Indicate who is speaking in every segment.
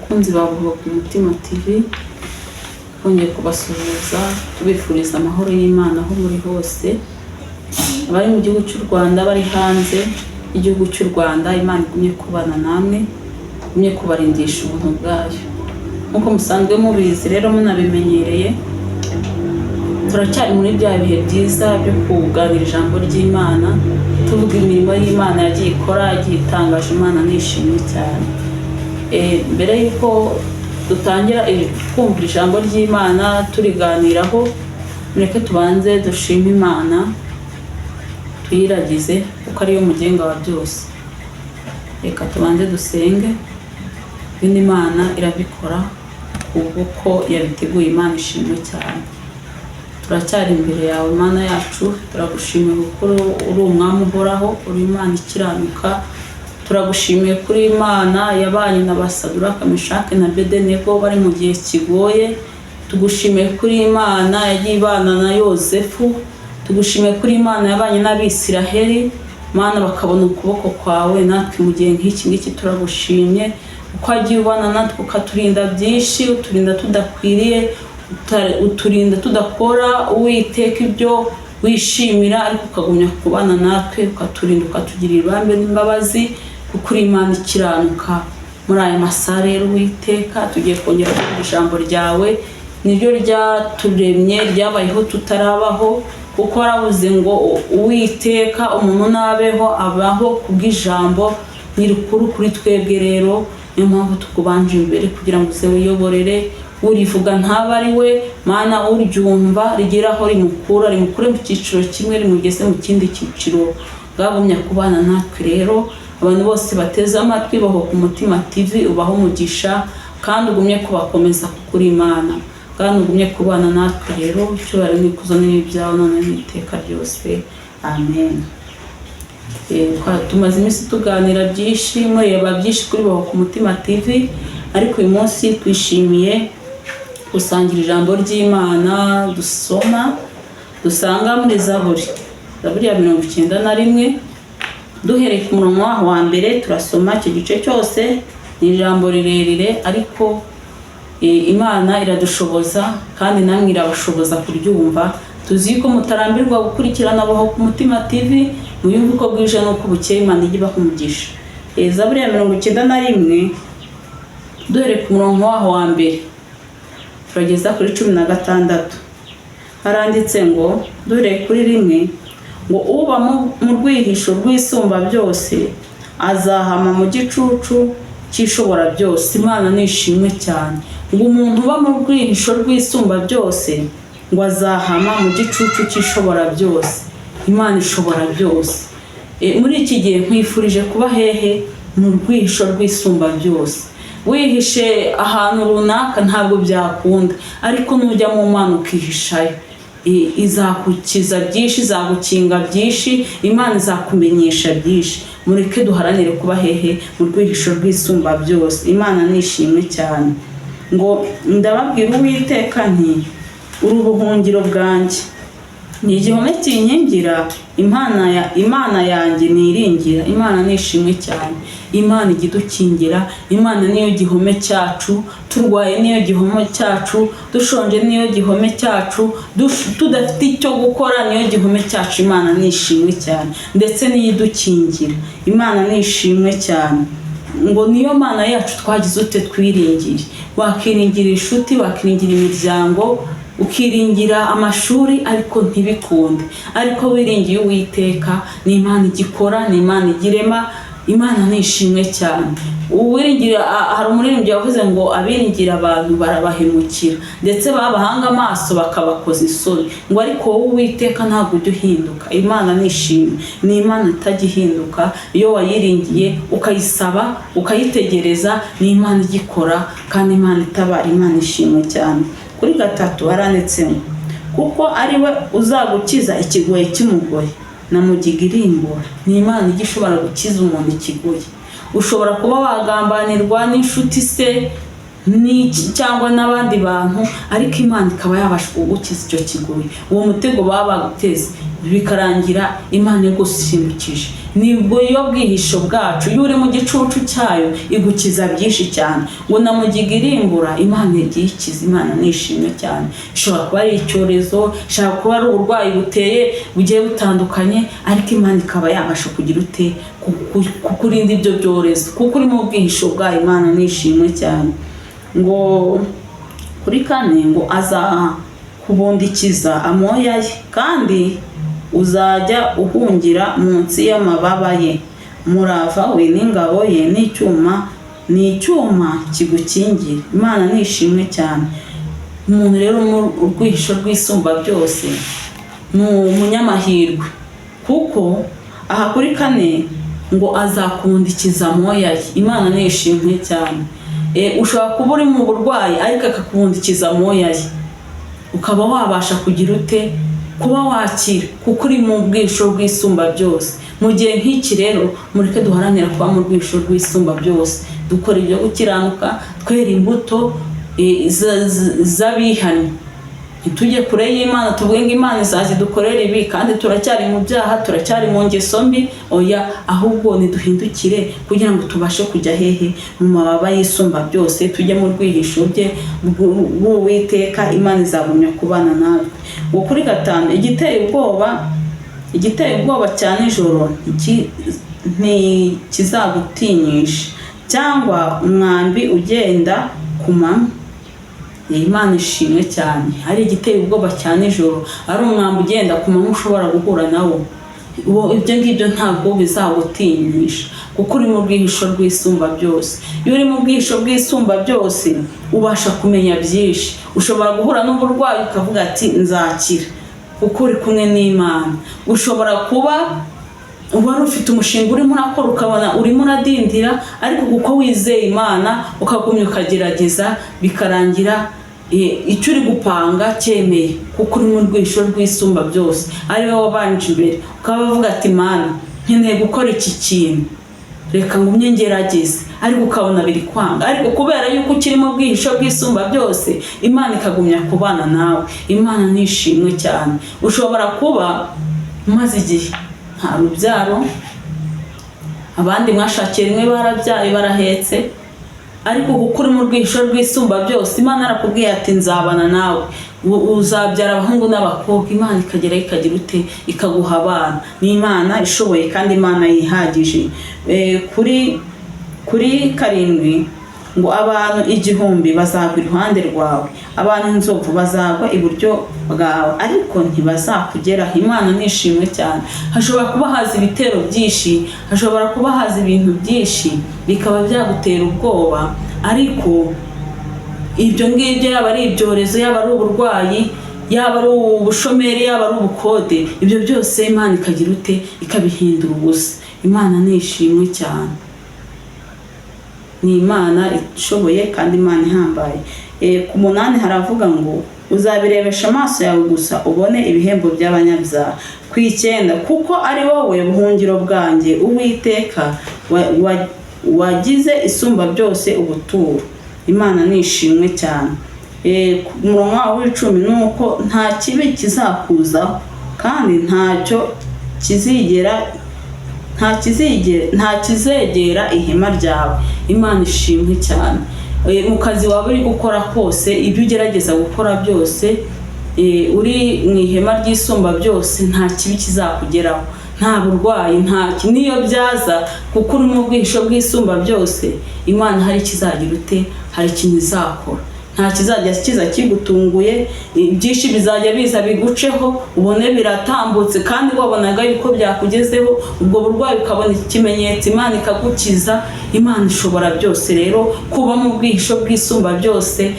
Speaker 1: bakunzi ba Buhoka Umutima TV, twongeye kubasuhuza tubifuriza amahoro y'Imana aho muri hose, abari mu gihugu cy'u Rwanda, bari hanze igihugu cy'u Rwanda. Imana igumye kubana namwe, igumye kubarindisha ubuntu bwayo. Nkuko musanzwe mubizi rero munabimenyereye, turacyari muri bya bihe byiza byo kuganira ijambo ry'Imana, tuvuga imirimo y'Imana yagiye ikora, yagiye itangaje. Imana nishimye cyane. Mbere yuko dutangira kumva ijambo ry'Imana turiganiraho, mureke tubanze dushime Imana, tuyiragize kuko ariyo mugenga wa byose. Reka tubanze dusenge, ibindi Imana irabikora kuko yabiteguye. Imana ishimwe cyane. Turacyari imbere yawe Mana yacu, turagushimiye kuko uri umwami uhoraho, uri Imana ikiranuka. Turagushimiye kuri Imana yabanye na Saduraka, Meshaki na Abedenego bari mu gihe kigoye. Tugushimiye kuri Imana yagiye ibana na Yosefu. Tugushimiye kuri Imana yabanye n'Abisiraheli, Mana bakabona ukuboko kwawe. Natwe mu gihe nk'iki ngiki turagushimye uko wagiye ubana natwe, ukaturinda byinshi, uturinda tudakwiriye, uturinda tudakora Uwiteka ibyo wishimira, ariko ukagumya kubana natwe, ukaturinda, ukatugirira ibambe n'imbabazi, kuko uri Imana ikiranuka. Muri aya masaha rero Uwiteka, tugiye kongera kuvuga ijambo ryawe, niryo ryaturemye, ryabayeho tutarabaho, kuko waravuze ngo Uwiteka umuntu nabeho abaho kubw'ijambo nyirukuru kuri twebwe. Rero niyo mpamvu tukubanje imbere kugira ngo uze wiyoborere, urivuga ntaba ari we Mana, uryumva rigeraho rimukure mu cyiciro kimwe rimugeze mu kindi cyiciro. Bwagumya kubana natwe rero, abantu bose bateze amatwi Buhoka Umutima TV ubaho umugisha, kandi ugumye kubakomeza kuko uri Imana, kandi ugumye kubana natwe rero. Icyo bari n'ikuzo n'ibyawe none n'iteka ryose, amen. Tumaze iminsi tuganira byinshi, mureba byinshi kuri Buhoka Umutima TV, ariko uyu munsi twishimiye gusangira ijambo ry'Imana dusanga muri Zaburi ya 91. Duhereye ku murongo wa mbere turasoma icyo gice cyose. Ni ijambo rirerire, ariko Imana iradushoboza kandi namwe irabashoboza kuryumva. Tuzi ko mutarambirwa gukurikirana Buhoka Umutima TV, muyumve uko bwije n'uko bukeye. Imana ijye ibaha umugisha. Zaburi ya 91 duhereye ku murongo wa mbere turageza kuri 16. Haranditse ngo, duhereye kuri 1, ngo uba mu rwihisho rw'Isumba byose azahama mu gicucu cy'Ishobora byose. Imana nishimwe cyane. Ngo umuntu uba mu rwihisho rw'Isumba byose ngo azahama mu gicucu cy'Ishobora byose. Imana ishobora byose. Muri iki gihe nkwifurije kuba hehe? Mu rwihisho rw'Isumba byose. Wihishe ahantu runaka ntabwo byakunda, ariko nujya mu Mana ukihishayo, izakukiza byinshi, izagukinga byinshi, Imana izakumenyesha byinshi. Mureke duharanire kuba hehe? Mu rwihisho rw'Isumba byose. Imana nishimwe cyane. Ngo ndababwira Uwiteka nti, uri ubuhungiro bwanjye, ni igihome kinkingira, Imana yanjye niringira. Imana nishimwe cyane. Imana igidukingira. Imana niyo gihome cyacu, turwaye niyo gihome cyacu, dushonje niyo gihome cyacu, tudafite icyo gukora niyo gihome cyacu. Imana nishimwe cyane, ndetse niyo idukingira. Imana nishimwe cyane. Ngo niyo Mana yacu twagize ute? Twiringiye. Wakiringira inshuti, wakiringira imiryango, ukiringira amashuri, ariko ntibikunde. Ariko wiringiye Uwiteka, ni Imana igikora, ni Imana igirema. Imana nishimwe cyane. Uwiringira, hari umuririmbyi yavuze ngo abiringira abantu barabahemukira, ndetse babahanga amaso bakabakoza isoni. Ngo ariko wowe Uwiteka ntabwo ujya uhinduka. Imana nishimwe. Ni Imana itagihinduka. Iyo wayiringiye ukayisaba ukayitegereza, ni Imana igikora kandi Imana itabara. Imana ishimwe cyane. Kuri 3 haranditse ngo, kuko ari we uzagukiza ikigoyi cy'umugoyi na mugiga irimbura. Ni Imana igishobora gukiza umuntu ikigoyi. Ushobora kuba wagambanirwa n'inshuti se cyangwa n'abandi bantu, ariko Imana ikaba yabasha kugukiza icyo kigoyi. Uwo mutego baba baguteze, bikarangira Imana igusimbukije. Nibwo iyo bwihisho bwacu, iyo uri mu gicucu cyayo igukiza byinshi cyane. Ngo namugiga irimbura, Imana igikiza. Imana nishimwe cyane. Ishobora kuba ari icyorezo, ishobora kuba ari uburwayi buteye bugiye butandukanye, ariko Imana ikaba yabasha kugira ute kukurinda ibyo byorezo, kuko uri mu bwihisho bwayo. Imana nishimwe cyane. Ngo kuri 4 ngo azakubundikiza amoya ye, kandi uzajya uhungira munsi y'amababa ye. Umurava we n'ingabo ye n'icyuma kigukingira. Imana nishimwe cyane. Umuntu rero mu rwihisho rw'Isumba byose ni umunyamahirwe, kuko aha kuri 4 ngo azakubundikiza amoya ye. Imana nishimwe cyane. Ushobora kuba uri mu burwayi ariko akakubundikiza amoya ye, ukaba wabasha kugira ute kuba wakira, kuko uri mu bwihisho rw'Isumba byose. Mu gihe nk'iki rero mureke duharanira kuba mu rwihisho rw'Isumba byose, dukora ibyo gukiranuka, twera imbuto z'abihannye. Ntitujye kure y'Imana tuvuge ngo Imana izazidukorera ibi kandi turacyari mu byaha, turacyari mu ngeso mbi. Oya, ahubwo niduhindukire kugira ngo tubashe kujya hehe mu mababa y'Isumba byose, tujye mu rwihisho bye bw'Uwiteka. Imana izagumya kubana natwe. Ngo kuri 5 igiteye ubwoba cya nijoro ntikizagutinyisha, cyangwa umwambi ugenda ku manywa. Imana ishimwe cyane. Hari igiteye ubwoba cya nijoro, ari umwambi ugenda ku manywa ushobora guhura nawo. Ibyo ngibyo ntabwo bizagutinyisha, kuko uri mu bwihisho rw'Isumba byose. Iyo uri mu bwihisho bw'Isumba byose ubasha kumenya byinshi. Ushobora guhura n'uburwayi ukavuga ati nzakira, kuko uri kumwe n'Imana. Ushobora kuba wari ufite umushinga urimo urakora ukabona urimo uradindira, ariko kuko wizeye Imana ukagumya ukagerageza, bikarangira icyo uri gupanga cyemeye, kuko uri mu rwihisho rw'Isumba byose. Ari wowe wabanje imbere, ukaba uvuga ati Imana nkeneye gukora iki kintu, reka ngumye ngerageze, ariko ukabona biri kwanga. Ariko kubera yuko ukiri mu bwihisho bw'Isumba byose, Imana ikagumya kubana nawe. Imana nishimwe cyane. Ushobora kuba umaze igihe nta rubyaro, abandi mwashakiye rimwe barabyaye barahetse, ariko kuko uri mu rwihisho rw'Isumba byose, Imana arakubwiye ati nzabana nawe, uzabyara abahungu n'abakobwa. Imana ikagera ikagira ute ikaguha abana. Ni Imana ishoboye kandi Imana yihagije. Kuri 7 ngo abantu 1000 bazagwa iruhande rwawe, abantu inzovu bazagwa iburyo bwawe, ariko ntibazakugeraho. Imana nishimwe cyane. Hashobora kuba haza ibitero byinshi, hashobora kuba haza ibintu byinshi bikaba byagutera ubwoba, ariko ibyo ngibyo yaba ari ibyorezo, yaba ari uburwayi, yaba ari ubushomeri, yaba ari ubukode, ibyo byose Imana ikagira ute ikabihindura ubusa. Imana nishimwe cyane. Ni Imana ishoboye kandi Imana ihambaye. Ku 8 haravuga ngo uzabirebesha amaso yawe gusa ubone ibihembo by'abanyabyaha. Ku 9 kuko ari wowe buhungiro bwanjye, Uwiteka wagize Isumba byose ubuturo. Imana nishimwe cyane. Ku murongo w'10 nuko nta kibi kizakuzaho, kandi nta kizegera ihema ryawe. Imana ishimwe cyane. Mu kazi waba uri gukora kose, ibyo ugerageza gukora byose, uri mu ihema ry'Isumba byose, nta kibi kizakugeraho, nta burwayi, niyo byaza, kuko uri mu bwihisho bw'Isumba byose. Imana hari kizagira ute, hari ikintu izakora. Nta kizajya kiza kigutunguye, byinshi bizajya biza biguceho, ubone biratambutse kandi wabonaga yuko byakugezeho. Ubwo burwayi ukabona ikimenyetso, Imana ikagukiza. Imana ishobora byose. Rero kuba mu bwihisho bw'Isumba byose,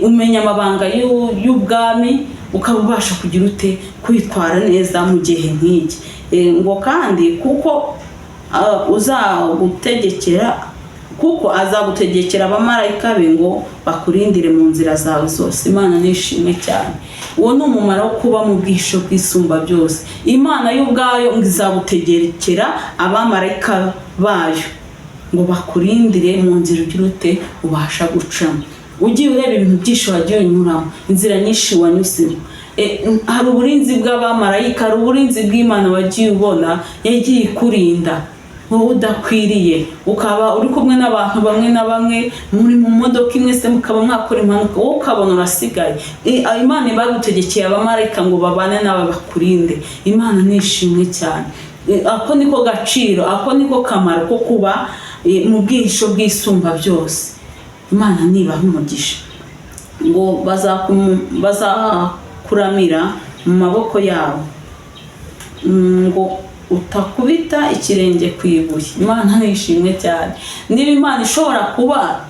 Speaker 1: umenya amabanga y'ubwami, ukaba ubasha kugira ute kwitwara neza mu gihe nk'iki. Ngo kandi kuko azagutegekera abamarayika be ngo bakurindire mu nzira zawe zose. Imana nishimwe cyane. Uwo ni umumaro wo kuba mu bwihisho bw'Isumba byose. Imana y'ubwayo ngo izagutegekera abamarayika bayo ngo bakurindire mu nzira ugira ute ubasha gucamo. Ugiye ureba ibintu byinshi wagiye unyuramo, inzira nyinshi wanyuzemo, hari uburinzi bw'abamarayika, hari uburinzi bw'Imana wagiye ubona yagiye ikurinda wowe udakwiriye, ukaba uri kumwe n'abantu bamwe na bamwe muri mu modoka imwe se mukaba mwakora impanuka wowe ukabona urasigaye. Imana ibagutegekeye abamarayika ngo babane nawe bakurinde. Imana nishimwe cyane. Ako niko gaciro, ako niko kamaro ko kuba mu bwihisho bw'Isumba byose. Imana nibaha umugisha ngo bazakuramira mu maboko yabo ngo utakubita ikirenge ku ibuye. Imana nishimwe cyane. Niba Imana ishobora kuba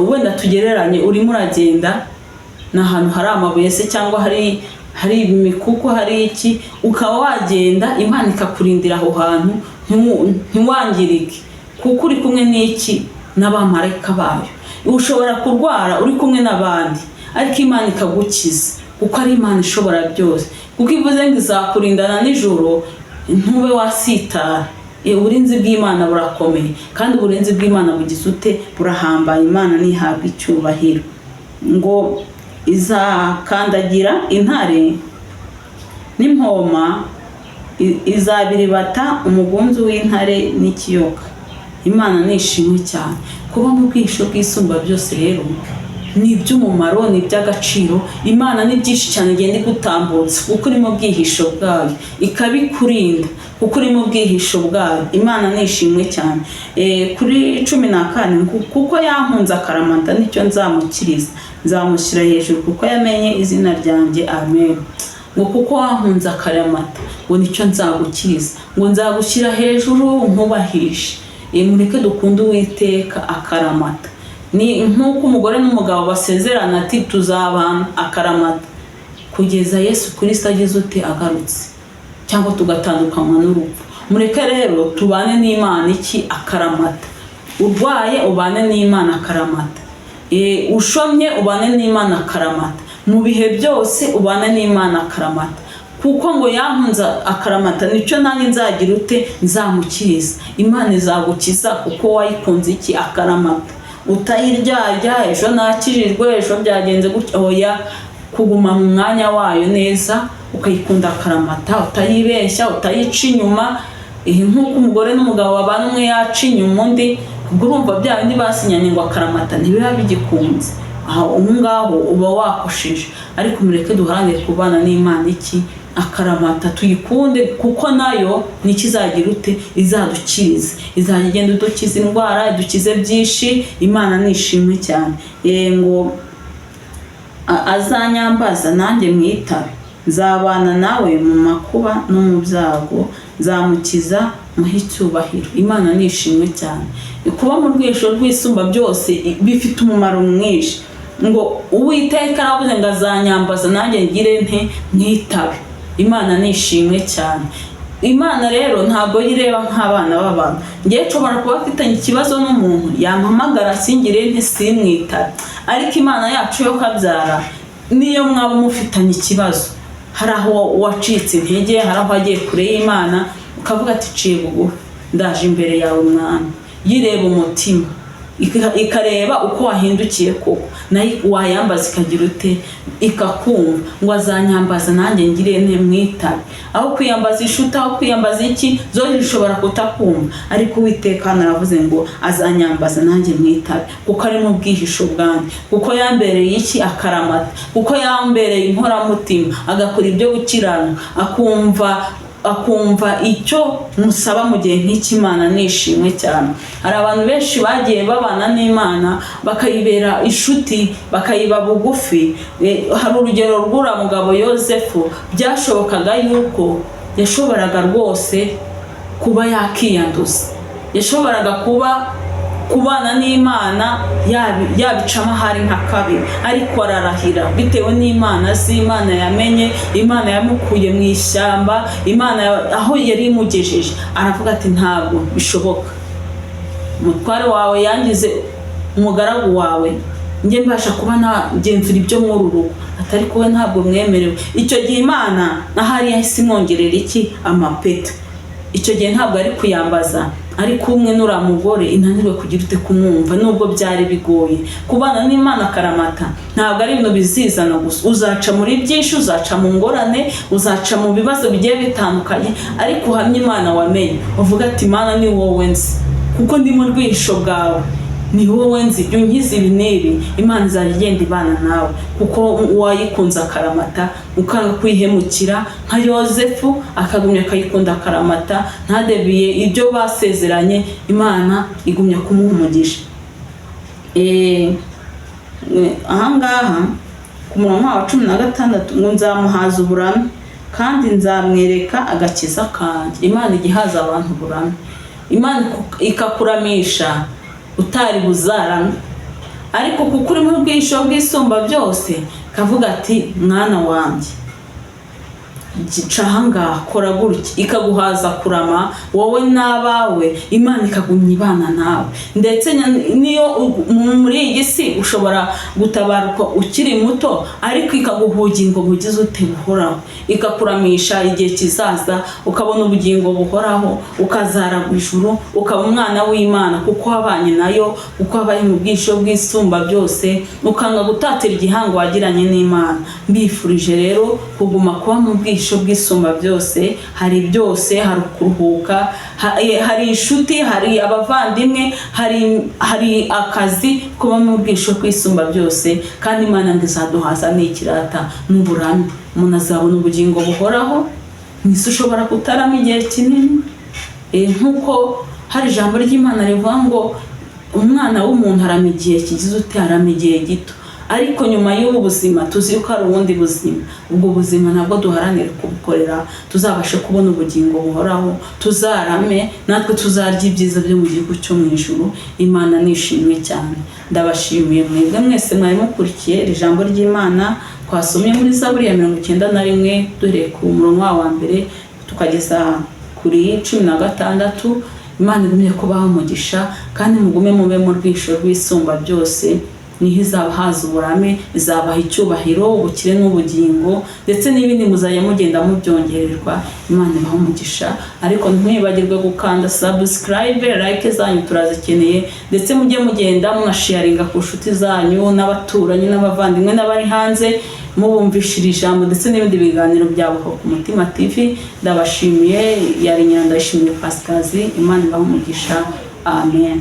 Speaker 1: wenda tugereranye urimo uragenda n'ahantu hari amabuye se cyangwa hari imikuku hari iki, ukaba wagenda Imana ikakurindira aho hantu ntiwangirike kuko uri kumwe n'iki n'abamarayika bayo. Ushobora kurwara uri kumwe n'abandi ariko Imana ikagukiza kuko ari Imana ishobora byose, kuko ivuze ngo izakurindana nijoro ntube wasitara. Uburinzi bw'Imana burakomeye kandi uburinzi bw'Imana bugize ute burahambaye. Imana nihabwa icyubahiro. Ngo izakandagira intare n'impoma, izabiribata umugunzu w'intare n'ikiyoka. Imana nishimwe cyane. Kuba mu bwihisho bw'Isumba byose rero ni iby'umumaro, ni iby'agaciro. Imana ni byinshi cyane igenda igutambutsa kuko uri mu bwihisho bwayo, ikabikurinda kuko uri mu bwihisho bwayo. Imana nishimwe cyane. Kuri 14 kuko yankunze akaramata nicyo nzamukiriza, nzamushyira hejuru kuko yamenye izina ryanjye. Amen. Ngo kuko wankunze akaramata ngo nicyo nzagukiriza, ngo nzagushyira hejuru nkubahishe. Mureke dukunde Uwiteka akaramata. Ni nk'uko umugore n'umugabo basezerana ati tuzabana akaramata kugeza Yesu Kristo agize ute agarutse cyangwa tugatandukanywa n'urupfu. Mureke rero tubane n'Imana iki akaramata. Urwaye ubane n'Imana akaramata. Ushomye ubane n'Imana akaramata. Mu bihe byose ubane n'Imana akaramata kuko ngo yankunze akaramata nicyo nanjye nzagira ute nzamukiriza. Imana izagukiza kuko wayikunze iki akaramata. Utayiryarya ejo nakirirwe ejo byagenze gutya, oya, kuguma mu mwanya wayo neza ukayikunda akaramata, utayibeshya, utayica inyuma. Nk'uko umugore n'umugabo babana umwe yaca inyuma undi, urumva bya bindi basinyanye ngo akaramata ntibiba bigikunze. Aho ngaho uba wakosheje. Ariko mureke duharanire kubana n'Imana iki akaramata, tuyikunde kuko nayo nikizagira ute izadukiriza, izajya igenda idukiza indwara, idukize byinshi. Imana nishimwe cyane. Ngo azanyambaza nanjye mwitabe, nzabana nawe mu makuba no mu byago, nzamukiza muhe icyubahiro. Imana nishimwe cyane. Kuba mu rwisho rw'Isumba byose bifite umumaro mwinshi. Ngo Uwiteka aravuze ngo azanyambaza nanjye ngire nte mwitabe. Imana nishimwe cyane. Imana rero ntabwo yireba nk'abana b'abantu. Ngiye nshobora kuba afitanye ikibazo n'umuntu yampamagara singire nte simwitabe, ariko Imana yacu yo kabyara niyo mwaba mufitanye ikibazo, hari aho wacitse intege, hari aho agiye kure y'Imana, ukavuga ati ciye bugufi ndaje imbere yawe Mwana. Yireba umutima ikareba uko wahindukiye koko, nayo wayambaza ikagira ute ikakumva. Ngo azanyambaza nanjye ngire nte mwitabe. Aho kwiyambaza ishuta, aho kwiyambaza iki zo zishobora kutakumva, ariko Uwiteka aravuze ngo azanyambaza nanjye mwitabe kuko ari mu bwihisho bwanjye, kuko yambereye iki akaramata, kuko yambereye inkoramutima, agakora ibyo gukiranuka, akumva icyo musaba mu gihe nk'iki. Imana nishimwe cyane. Hari abantu benshi bagiye babana n'Imana bakayibera inshuti, bakayiba bugufi. Hari urugero rw'ura mugabo Yosefu, byashobokaga yuko yashoboraga rwose kuba yakiyanduza, yashoboraga kubana n'Imana yabicamo hari nka kabiri, ariko ararahira bitewe n'Imana Imana yamenye, Imana yamukuye mu ishyamba, Imana aho yari imugejeje. Aravuga ati ntabwo bishoboka, umutware wawe yangize umugaragu wawe, njye mbasha kuba nagenzura ibyo muri uru rugo, atari kuwe ntabwo mwemerewe. Icyo gihe Imana nahari yahise imwongerera iki amapeta. Icyo gihe ntabwo ari kuyambaza, ariko umwe n'uriya mugore inanirwe kugira ute kumwumva nubwo byari bigoye. Kubana n'Imana akaramata ntabwo ari ibintu bizizana gusa, uzaca muri byinshi, uzaca mu ngorane, uzaca mu bibazo bigiye bitandukanye, ariko uhamye Imana wamenye uvuga ati Imana ni wowe nzi kuko ndi mu rwisho bwawe, ni wowe nzi ibyo nkize ibi n'ibi, Imana izajya igenda ibana nawe kuko wayikunze akaramata ukanga kwihemukira nka Yozefu akagumya akayikunda akaramata ntadebiye ibyo basezeranye, Imana igumya kumuha umugisha. Ahangaha ku murongo wa 16 ngo nzamuhaza uburame kandi nzamwereka agakiza kanjye. Imana igihaza abantu uburame, Imana ikakuramisha utari buzarame, ariko kuko uri mu bwisho bw'isumba byose kavuga ati mwana wanjye gicahangaha kora gutya, ikaguhaza kurama wowe n'abawe, Imana ikagumya ibana nawe. Ndetse niyo muri iyi si ushobora gutabaruka ukiri muto, ariko ikaguha ubugingo bugize ute buhoraho, ikakuramisha igihe kizaza ukabona ubugingo buhoraho, ukazaragwa ijuru, ukaba umwana w'Imana kuko wabanye nayo, kuko wabaye mu bwisho bw'isumba byose, ukanga gutatira igihango wagiranye n'Imana. Mbifurije rero kuguma kuba mu bwisho bw'isumba byose. Hari byose, hari kuruhuka, hari inshuti, hari abavandimwe, hari akazi, kuba mu bwisho bw'isumba byose. Kandi Imana ngo izaduhaza n'ikirata n'uburame, umuntu azabona ubugingo buhoraho. Mwisi ushobora kutarama igihe kinini, nkuko hari ijambo ry'Imana rivuga ngo umwana w'umuntu arama igihe kigize ute, arama igihe gito, ariko nyuma y'ubu buzima tuzi ko ari ubundi buzima. Ubwo buzima nabwo duharanire kubukorera, tuzabashe kubona ubugingo buhoraho, tuzarame, natwe tuzarya ibyiza byo mu gihugu cyo mu ijuru. Imana nishimwe cyane. Ndabashimiye mwebwe mwese mwari mukurikiye ijambo ry'Imana twasomye muri Zaburi ya 91 duhereye ku murongo wa mbere tukageza kuri 16. Imana igumye kubaho umugisha kandi mugume mube mu rwisho rw'isumba byose. Niho izabahaza uburame, izabaha icyubahiro, ubukire n'ubugingo, ndetse n'ibindi muzajya mugenda mubyongererwa. Imana ibaha umugisha, ariko ntimwibagirwe gukanda subscribe, like zanyu turazikeneye, ndetse mujye mugenda munasharinga ku nshuti zanyu n'abaturanyi n'abavandimwe n'abari hanze, mubumvishira ijambo ndetse n'ibindi biganiro byabo ku Mutima TV. Ndabashimiye, yari Nyirandayishimiye Pasikazi. Imana ibaha umugisha. Amen.